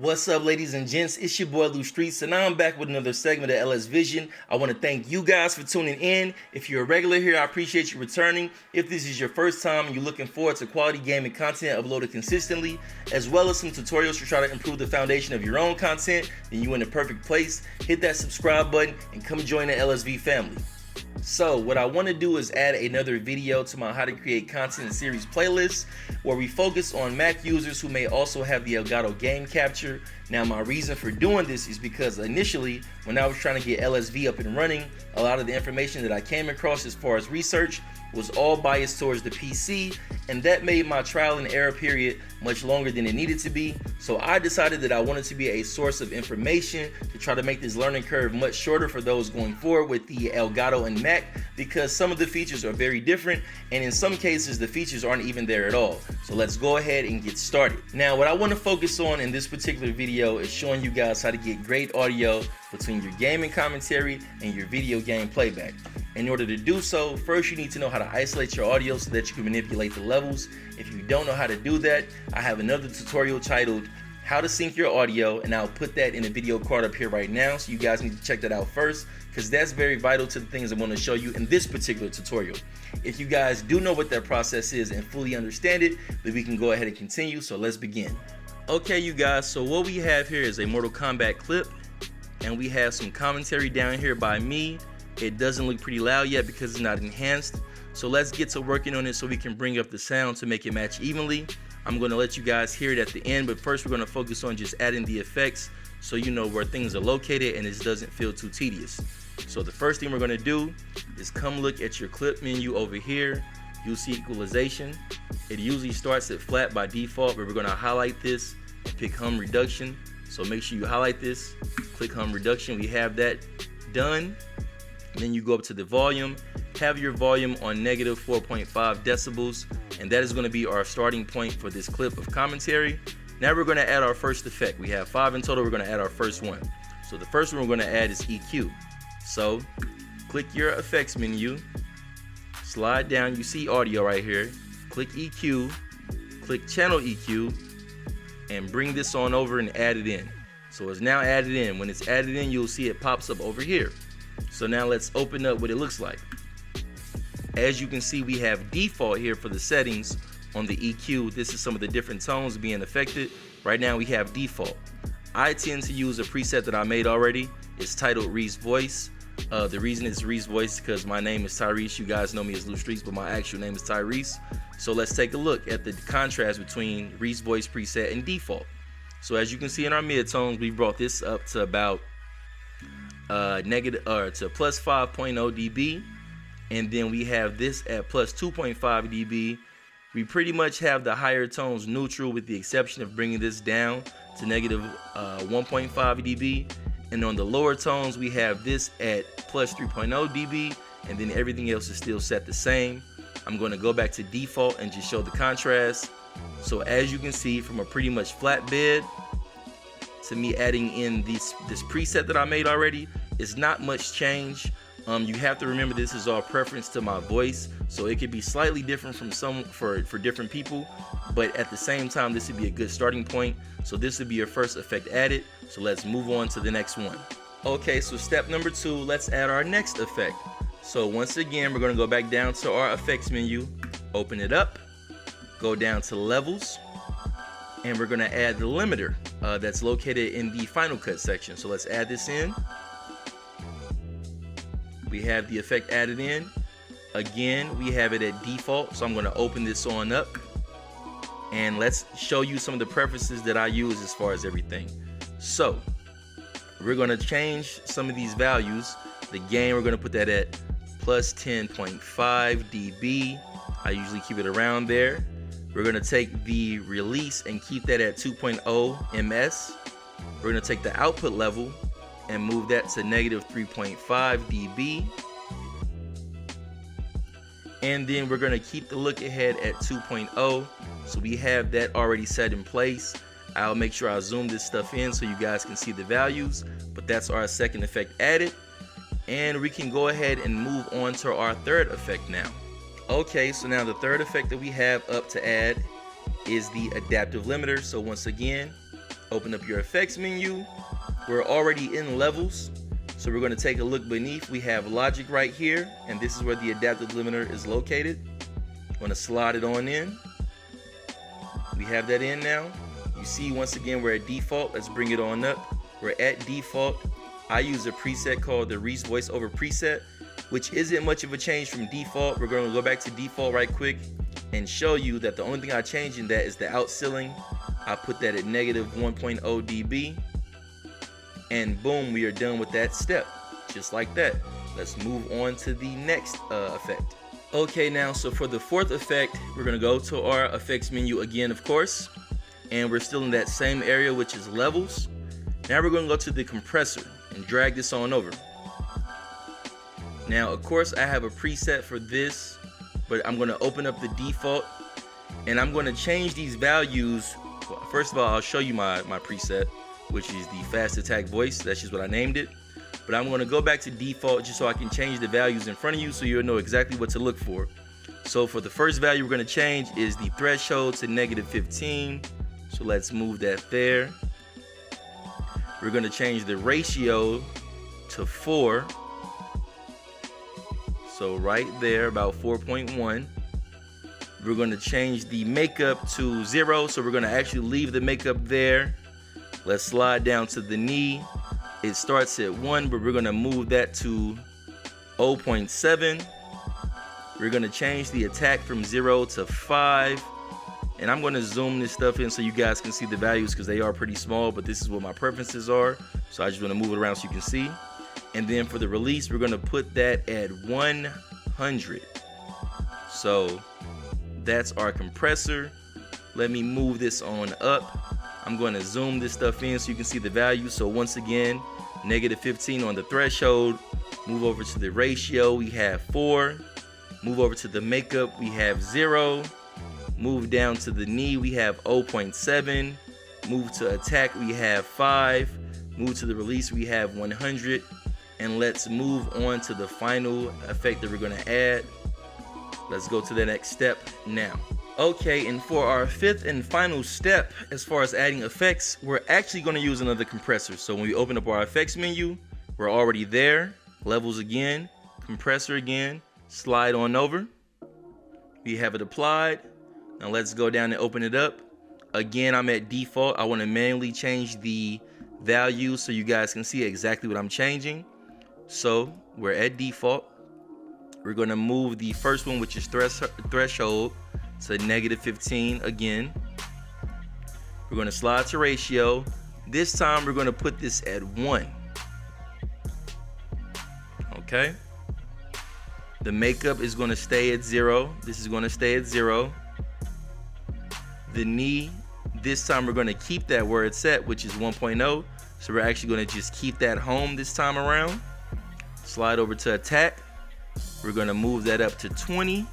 What's up, ladies and gents? It's your boy Lou Streets, and I'm back with another segment of LS Vision. I want to thank you guys for tuning in. If you're a regular here, I appreciate you returning. If this is your first time and you're looking forward to quality gaming content uploaded consistently, as well as some tutorials to try to improve the foundation of your own content, then you're in the perfect place. Hit that subscribe button and come join the LSV family. So what I want to do is add another video to my how to create content series playlist where we focus on Mac users who may also have the Elgato game capture. Now my reason for doing this is because initially when I was trying to get LSV up and running, a lot of the information that I came across as far as research was all biased towards the PC, and that made my trial and error period much longer than it needed to be. So I decided that I wanted to be a source of information to try to make this learning curve much shorter for those going forward with the Elgato and Mac, because some of the features are very different, and in some cases the features aren't even there at all. So let's go ahead and get started. Now what I want to focus on in this particular video is showing you guys how to get great audio between your gaming commentary and your video game playback. In order to do so, first you need to know how to isolate your audio so that you can manipulate the levels. If you don't know how to do that, I have another tutorial titled How to Sync Your Audio, and I'll put that in the video card up here right now, so you guys need to check that out first, because that's very vital to the things I'm going to show you in this particular tutorial. If you guys do know what that process is and fully understand it, then we can go ahead and continue, so let's begin. Okay you guys, so what we have here is a Mortal Kombat clip, and we have some commentary down here by me. It doesn't look pretty loud yet because it's not enhanced. So let's get to working on it so we can bring up the sound to make it match evenly. I'm going to let you guys hear it at the end, but first we're going to focus on just adding the effects so you know where things are located and it doesn't feel too tedious. So the first thing we're going to do is come look at your clip menu over here. You'll see equalization. It usually starts at flat by default, but we're going to highlight this and pick hum reduction. So make sure you highlight this, click hum reduction. We have that done. Then you go up to the volume, have your volume on negative 4.5 decibels, and that is going to be our starting point for this clip of commentary. Now we're going to add our first effect. We have 5 in total. We're going to add our first one. So the first one we're going to add is EQ. So click your effects menu, slide down, you see audio right here, click EQ, click channel EQ, and bring this on over and add it in. So it's now added in. When it's added in, you'll see it pops up over here. So now let's open up what it looks like. As you can see, we have default here for the settings on the EQ. This is some of the different tones being affected. Right now we have default. I tend to use a preset that I made already. It's titled Reese Voice. The reason it's Reese Voice is because my name is Tyrese. You guys know me as Lou Streets, but my actual name is Tyrese. So let's take a look at the contrast between Reese Voice preset and default. So as you can see in our midtones, we brought this up to about to plus 5.0 dB, and then we have this at plus 2.5 dB. We pretty much have the higher tones neutral with the exception of bringing this down to negative 1.5 dB, and on the lower tones we have this at plus 3.0 dB, and then everything else is still set the same. I'm going to go back to default and just show the contrast. So as you can see, from a pretty much flat bed to me adding in this preset that I made already, it's not much change. You have to remember this is all preference to my voice, so it could be slightly different from for different people, but at the same time this would be a good starting point. So this would be your first effect added. So let's move on to the next one. Okay, so step number 2, let's add our next effect. So once again, we're going to go back down to our effects menu, open it up, go down to levels, and we're going to add the limiter that's located in the Final Cut section. So let's add this in. We have the effect added in. Again, we have it at default, so I'm going to open this on up, and let's show you some of the preferences that I use as far as everything. So we're going to change some of these values. The gain, we're going to put that at plus 10.5 dB. I usually keep it around there. We're going to take the release and keep that at 2.0 ms. We're going to take the output level and move that to negative 3.5 dB. And then we're going to keep the look ahead at 2.0. So we have that already set in place. I'll make sure I zoom this stuff in so you guys can see the values, but that's our second effect added. And we can go ahead and move on to our third effect now. Okay, so now the third effect that we have up to add is the adaptive limiter. So once again, Open up your effects menu. We're already in levels, so we're going to take a look beneath. We have logic right here, and this is where the adaptive limiter is located. I'm going to slide it on in. We have that in now. You see, once again, we're at default. Let's bring it on up. We're at default. I use a preset called the Reese voiceover preset, which isn't much of a change from default. We're going to go back to default right quick and show you that the only thing I changed in that is the out ceiling. I put that at negative 1.0 dB, and boom, we are done with that step, just like that. Let's move on to the next effect. Okay, now, so for the fourth effect, we're gonna go to our effects menu again, of course, and we're still in that same area, which is levels. Now we're gonna go to the compressor and drag this on over. Now, of course, I have a preset for this, but I'm gonna open up the default, and I'm gonna change these values. Well, first of all, I'll show you my preset, which is the fast attack voice. That's just what I named it. But I'm gonna go back to default just so I can change the values in front of you so you'll know exactly what to look for. So for the first value we're gonna change is the threshold to negative 15. So let's move that there. We're gonna change the ratio to 4. So right there, about 4.1. We're gonna change the makeup to 0. So we're gonna actually leave the makeup there. Let's slide down to the knee. It starts at 1, but we're gonna move that to 0.7. We're gonna change the attack from 0 to 5. And I'm gonna zoom this stuff in so you guys can see the values because they are pretty small, but this is what my preferences are. So I just wanna move it around so you can see. And then for the release, we're gonna put that at 100. So that's our compressor. Let me move this on up. I'm going to zoom this stuff in so you can see the value. So once again, negative 15 on the threshold. Move over to the ratio, we have 4. Move over to the makeup, we have 0. Move down to the knee, we have 0.7. Move to attack, we have 5. Move to the release, we have 100. And let's move on to the final effect that we're going to add. Let's go to the next step now. Okay, and for our fifth and final step, as far as adding effects, we're actually going to use another compressor. So when we open up our effects menu, we're already there. Levels again, compressor again, slide on over. We have it applied. Now let's go down and open it up. Again, I'm at default. I want to manually change the value so you guys can see exactly what I'm changing. So we're at default. We're going to move the first one, which is threshold, to negative 15 again. We're going to slide to ratio. This time we're going to put this at 1. Okay. The makeup is going to stay at 0. This is going to stay at 0. The knee, this time we're going to keep that where it's set, which is 1.0. So we're actually going to just keep that home this time around. Slide over to attack. We're going to move that up to 20.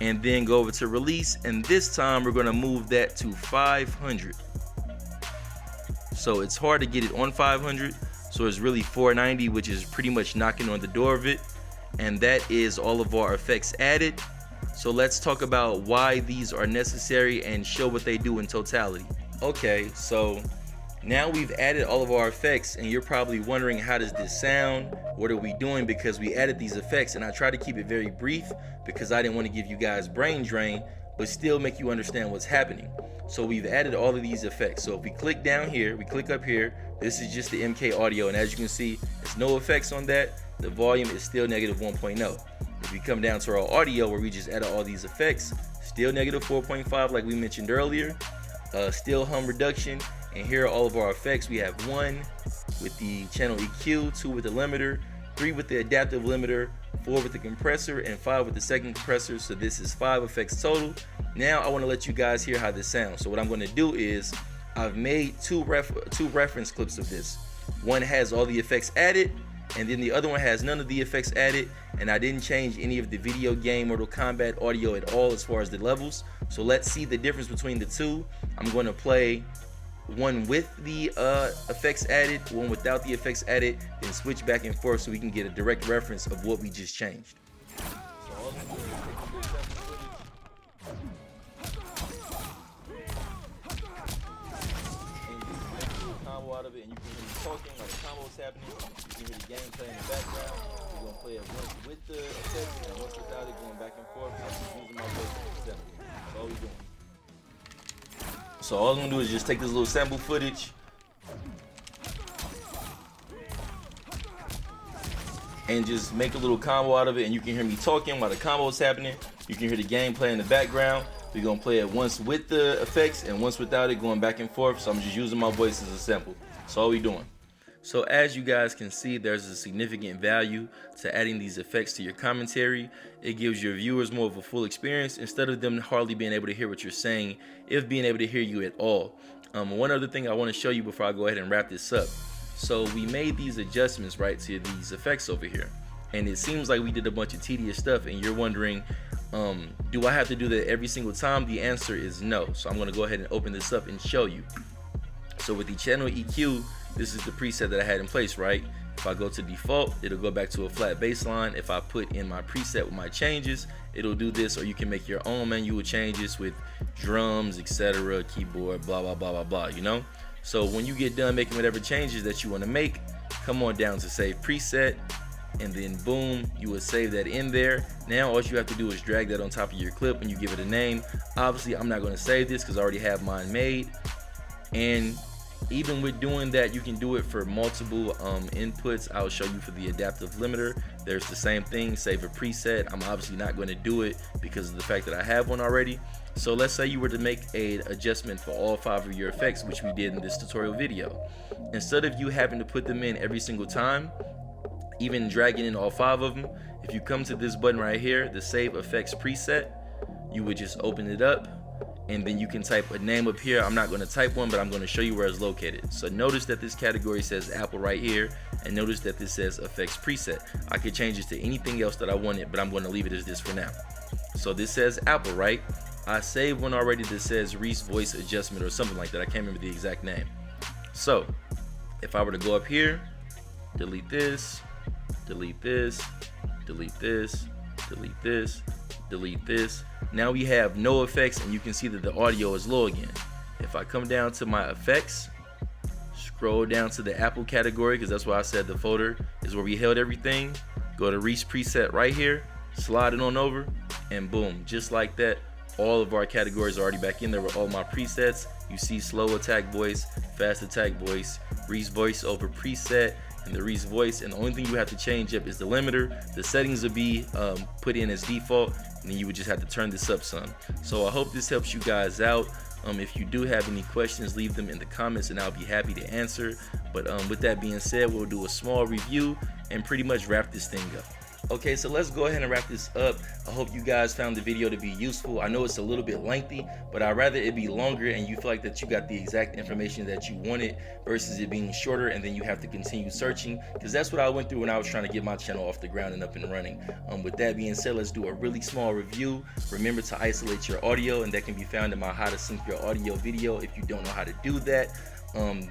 And then go over to release, and this time we're going to move that to 500. So it's hard to get it on 500, so it's really 490, which is pretty much knocking on the door of it. And that is all of our effects added. So let's talk about why these are necessary and show what they do in totality. Okay, so now we've added all of our effects, and you're probably wondering, how does this sound? What are we doing? Because we added these effects, and I tried to keep it very brief because I didn't want to give you guys brain drain, but still make you understand what's happening. So we've added all of these effects. So if we click down here, we click up here, this is just the MK audio, and as you can see, there's no effects on that. The volume is still negative 1.0. If we come down to our audio where we just added all these effects, still negative 4.5 like we mentioned earlier, still hum reduction. And here are all of our effects. We have 1 with the channel EQ, 2 with the limiter, 3 with the adaptive limiter, 4 with the compressor, and 5 with the second compressor. So this is 5 effects total. Now I want to let you guys hear how this sounds. So what I'm going to do is I've made two reference clips of this. One has all the effects added, and then the other one has none of the effects added, and I didn't change any of the video game Mortal Kombat audio at all as far as the levels. So let's see the difference between the two. I'm going to play one with the effects added, one without the effects added, then switch back and forth so we can get a direct reference of what we just changed. gameplay in the background. We're gonna play it once with the effects and once without it, going back and forth. I'm just using my voice as a sample. That's all we're doing. So all I'm gonna do is just take this little sample footage and just make a little combo out of it, and you can hear me talking while the combo is happening. You can hear the gameplay in the background. We're gonna play it once with the effects and once without it, going back and forth. So I'm just using my voice as a sample. That's all we're doing. So as you guys can see, there's a significant value to adding these effects to your commentary. It gives your viewers more of a full experience instead of them hardly being able to hear what you're saying, if being able to hear you at all. One other thing I want to show you before I go ahead and wrap this up. So we made these adjustments, right, to these effects over here, and it seems like we did a bunch of tedious stuff, and you're wondering, do I have to do that every single time? The answer is no. So I'm going to go ahead and open this up and show you. So with the channel EQ, this is the preset that I had in place, right? If I go to default, it'll go back to a flat baseline. If I put in my preset with my changes, it'll do this, or you can make your own manual changes with drums, etc., keyboard, blah, blah, blah, blah, blah, you know? So when you get done making whatever changes that you want to make, come on down to save preset, and then boom, you will save that in there. Now all you have to do is drag that on top of your clip and you give it a name. Obviously I'm not going to save this because I already have mine made, and even with doing that, you can do it for multiple inputs. I'll show you for the adaptive limiter. There's the same thing, save a preset. I'm obviously not going to do it because of the fact that I have one already. So let's say you were to make an adjustment for all 5 of your effects, which we did in this tutorial video. Instead of you having to put them in every single time, even dragging in all 5 of them, if you come to this button right here, the save effects preset, you would just open it up, and then you can type a name up here. I'm not going to type one, but I'm going to show you where it's located. So notice that this category says Apple right here, and notice that this says effects preset. I could change this to anything else that I wanted, but I'm going to leave it as this for now. So this says Apple, right? I saved one already that says Reese voice adjustment or something like that. I can't remember the exact name. So if I were to go up here, delete this, delete this, delete this, delete this, delete this. Now we have no effects, and you can see that the audio is low again. If I come down to my effects, scroll down to the Apple category, because that's why I said the folder is where we held everything. Go to Reese preset right here, slide it on over, and boom, just like that, all of our categories are already back in there with all my presets. You see slow attack voice, fast attack voice, Reese voice over preset, and the Reese voice. And the only thing you have to change up is the limiter. The settings will be put in as default, and then you would just have to turn this up some. So I hope this helps you guys out. If you do have any questions, leave them in the comments and I'll be happy to answer. But with that being said, we'll do a small review and pretty much wrap this thing up. Okay, so let's go ahead and wrap this up. I hope you guys found the video to be useful. I know it's a little bit lengthy, but I'd rather it be longer and you feel like that you got the exact information that you wanted versus it being shorter and then you have to continue searching, because that's what I went through when I was trying to get my channel off the ground and up and running. With that being said, let's do a really small review. Remember to isolate your audio, and that can be found in my how to sync your audio video if you don't know how to do that.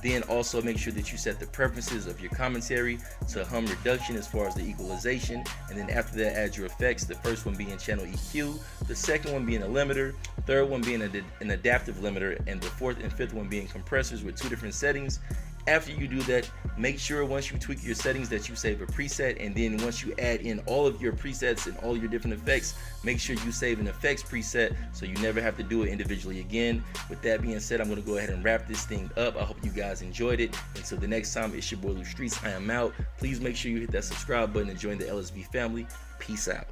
Then also make sure that you set the preferences of your commentary to hum reduction as far as the equalization, and then after that add your effects, the first one being channel EQ, the second one being a limiter, third one being an adaptive limiter, and the fourth and fifth one being compressors with 2 different settings. After you do that, make sure once you tweak your settings that you save a preset, and then once you add in all of your presets and all your different effects, make sure you save an effects preset so you never have to do it individually again. With that being said, I'm going to go ahead and wrap this thing up. I hope you guys enjoyed it. Until the next time, it's your boy Lou Streets. I am out. Please make sure you hit that subscribe button and join the LSV family. Peace out.